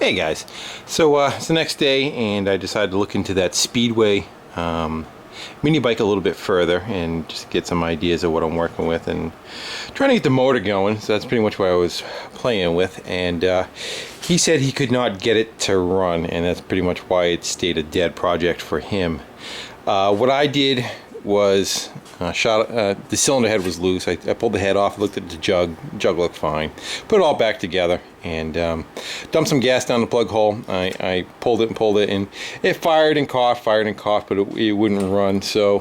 Hey guys, so it's the next day and I decided to look into that Speedway mini bike a little bit further and just get some ideas of what I'm working with and trying to get the motor going. So that's pretty much what I was playing with, and he said he could not get it to run, and that's pretty much why it stayed a dead project for him. What I did was the cylinder head was loose. I pulled the head off, looked at the jug. The jug looked fine. Put it all back together and dumped some gas down the plug hole. I pulled it, and it fired and coughed, but it wouldn't run. So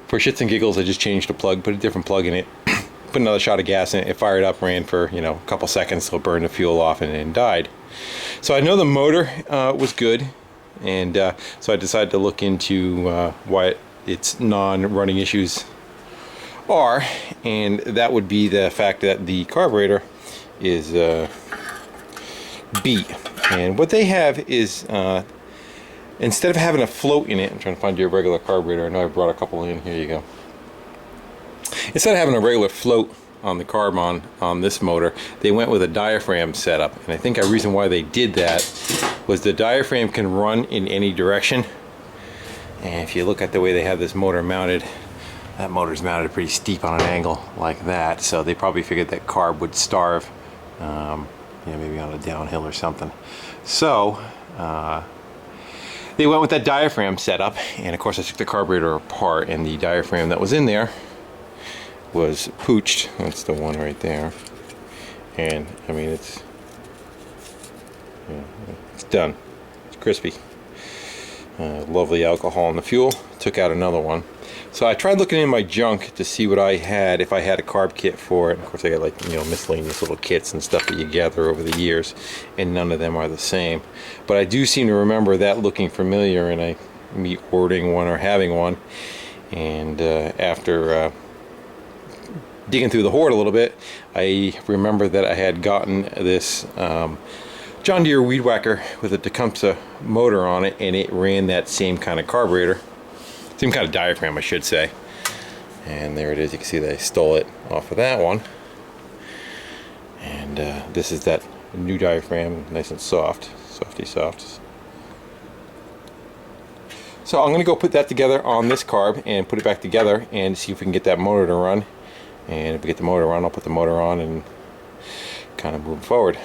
for shits and giggles, I just changed the plug, put a different plug in it, put another shot of gas in it. It fired up, ran for a couple seconds, so it burned the fuel off and then died. So I know the motor was good, and so I decided to look into why its non-running issues are, and that would be the fact that the carburetor is beat. And what they have is instead of having a float in it, I'm trying to find your regular carburetor. I know I brought a couple in. Here you go. Instead of having a regular float on the carb on this motor, they went with a diaphragm setup. And I think a reason why they did that was the diaphragm can run in any direction. And if you look at the way they have this motor mounted, that motor's mounted pretty steep on an angle like that, so they probably figured that carb would starve, maybe on a downhill or something. So they went with that diaphragm setup, and of course I took the carburetor apart, and the diaphragm that was in there was pooched. That's the one right there, and I mean it's done. It's crispy. Lovely alcohol in the fuel. Took out another one. So I tried looking in my junk to see what I had, if I had a carb kit for it. Of course I got miscellaneous little kits and stuff that you gather over the years, and none of them are the same. But I do seem to remember that looking familiar, and me ordering one or having one. And after digging through the hoard a little bit, I remember that I had gotten this John Deere weed whacker with a Tecumseh motor on it, and it ran that same kind of carburetor, same kind of diaphragm I should say. And there it is. You can see that I stole it off of that one, and this is that new diaphragm, nice and soft, softy soft. So I'm gonna go put that together on this carb and put it back together and see if we can get that motor to run. And if we get the motor on, I'll put the motor on and kind of move forward.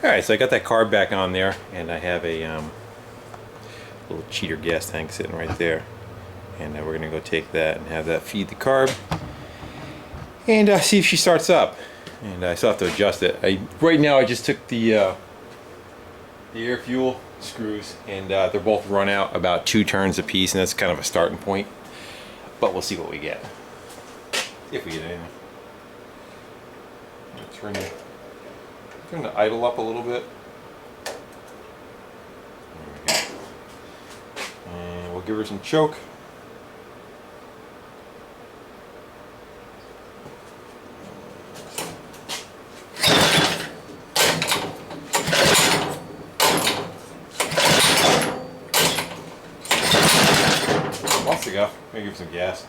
Alright, so I got that carb back on there, and I have a little cheater gas tank sitting right there. And we're going to go take that and have that feed the carb and see if she starts up. And I still have to adjust it. Right now I just took the air fuel screws, and they're both run out about 2 turns a piece, and that's kind of a starting point. But we'll see what we get. If we get anything. Turn the idle up a little bit. There we go. And we'll give her some choke. Wants to go. Maybe give her some gas.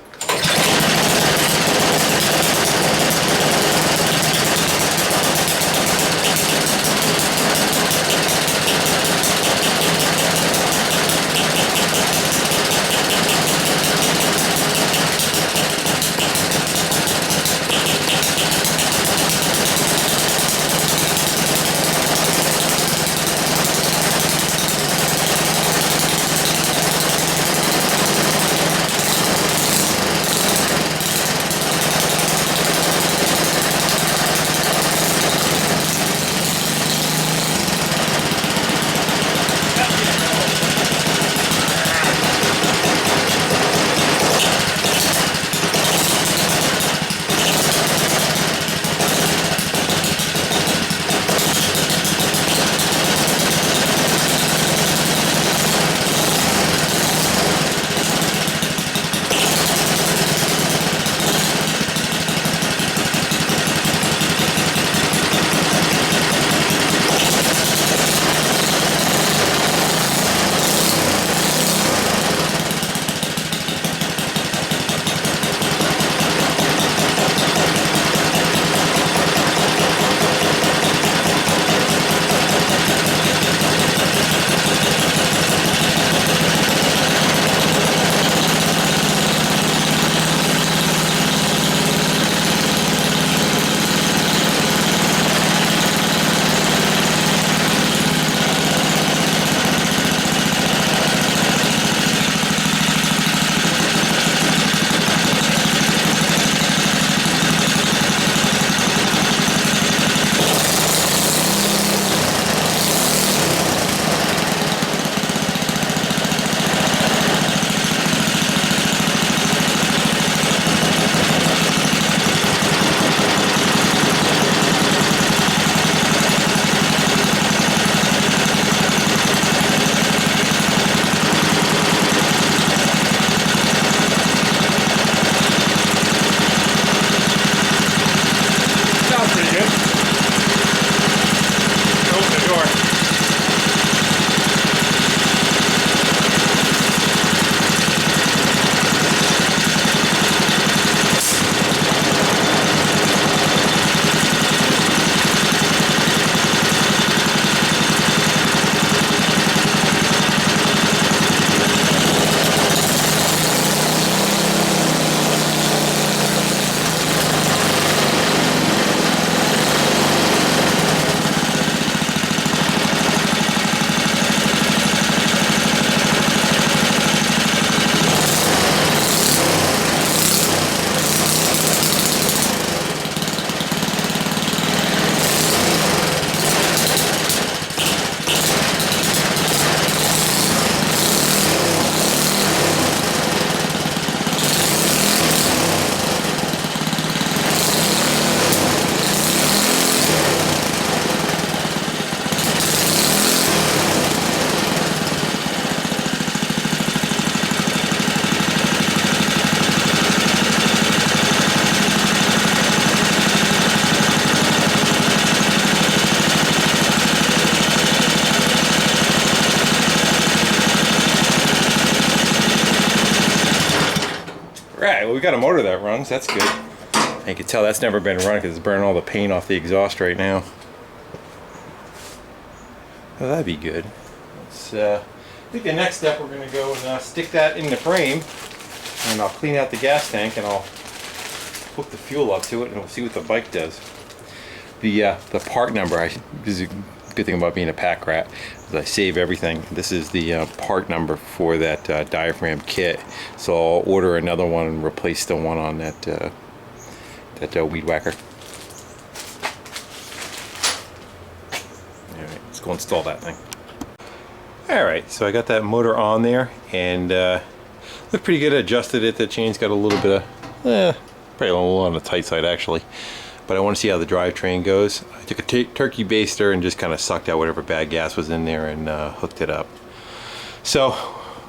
well, we got a motor that runs. That's good. You can tell that's never been run because it's burning all the paint off the exhaust right now. Well, that'd be good. Let's, I think the next step we're going to go and stick that in the frame, and I'll clean out the gas tank and I'll hook the fuel up to it and we'll see what the bike does. The part number, this is a good thing about being a pack rat, is I save everything. This is the part number for that diaphragm kit, so I'll order another one and replace the one on that weed whacker. Alright, let's go install that thing. Alright, so I got that motor on there and looked pretty good. I adjusted it. The chain's got a little bit of, probably a little on the tight side actually. But I want to see how the drivetrain goes. I took a turkey baster and just kind of sucked out whatever bad gas was in there and hooked it up. So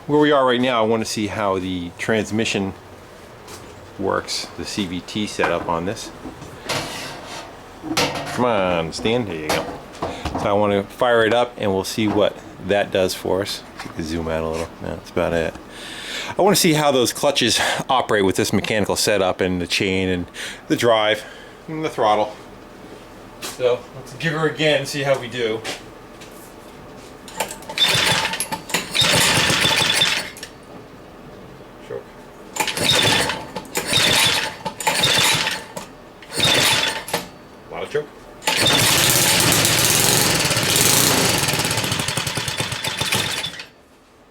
where we are right now, I want to see how the transmission works, the CVT setup on this. Come on, Stan, there you go. So I want to fire it up and we'll see what that does for us. So you can zoom out a little. Yeah, that's about it. I want to see how those clutches operate with this mechanical setup and the chain and the drive and the throttle. So let's give her again, see how we do. Choke. A lot of choke.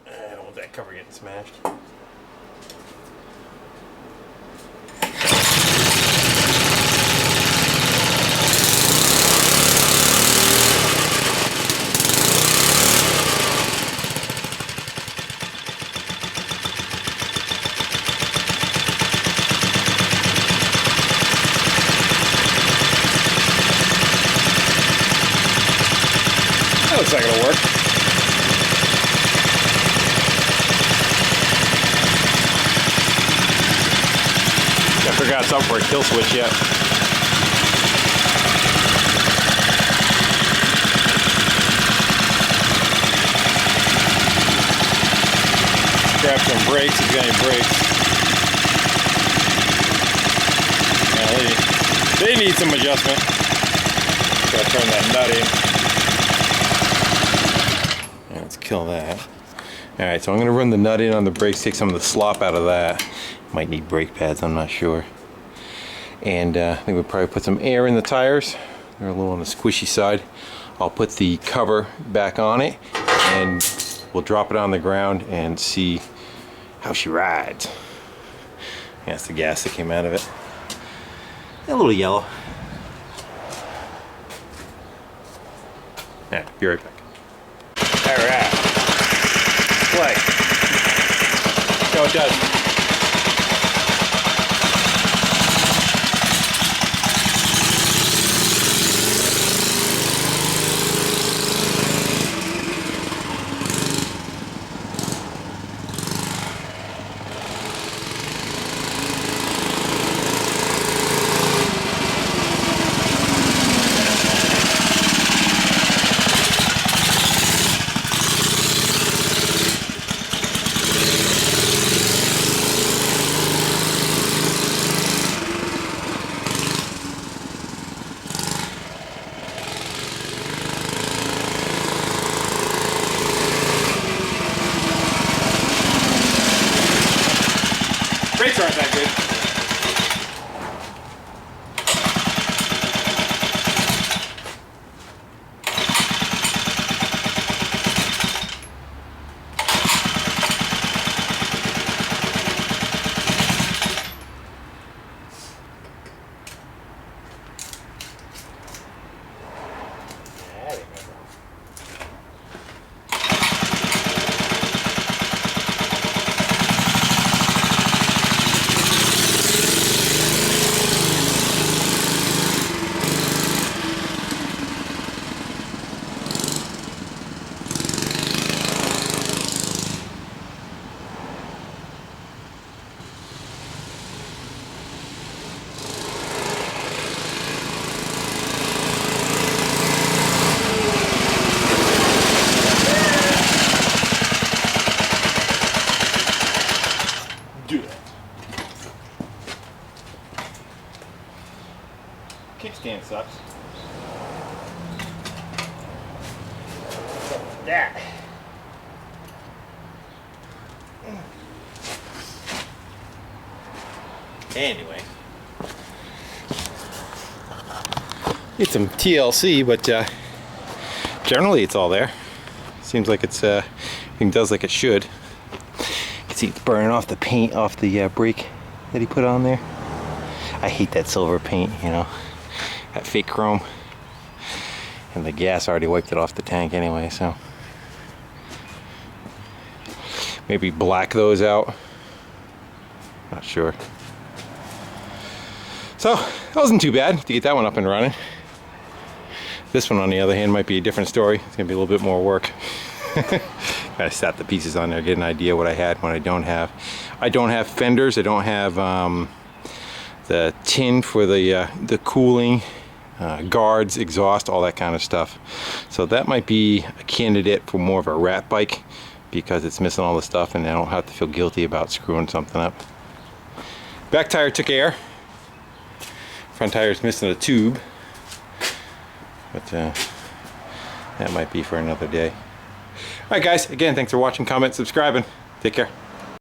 I don't want that cover getting smashed. Looks like it'll work. I forgot something for a kill switch yet. Grab some brakes if you got any brakes. Now they need some adjustment. Gotta turn that nut in. Let's kill that. Alright, so I'm going to run the nut in on the brakes, take some of the slop out of that. Might need brake pads, I'm not sure. And I think we'll probably put some air in the tires. They're a little on the squishy side. I'll put the cover back on it and we'll drop it on the ground and see how she rides. That's the gas that came out of it. A little yellow. Yeah, be right back. Alright, play. See how it does. that. Anyway, need some TLC, but generally it's all there. Seems like it's everything does like it should. You can see it's burning off the paint off the brake that he put on there. I hate that silver paint, you know, that fake chrome. And the gas already wiped it off the tank anyway, so maybe black those out. Not sure. So that wasn't too bad to get that one up and running. This one, on the other hand, might be a different story. It's gonna be a little bit more work. Gotta set the pieces on there, get an idea what I had, what I don't have. I don't have fenders. I don't have the tin for the cooling, guards, exhaust, all that kind of stuff. So that might be a candidate for more of a rat bike because it's missing all the stuff, and I don't have to feel guilty about screwing something up. Back tire took air. Front tire is missing a tube, but that might be for another day. Alright guys, again, thanks for watching, comment, subscribing. Take care.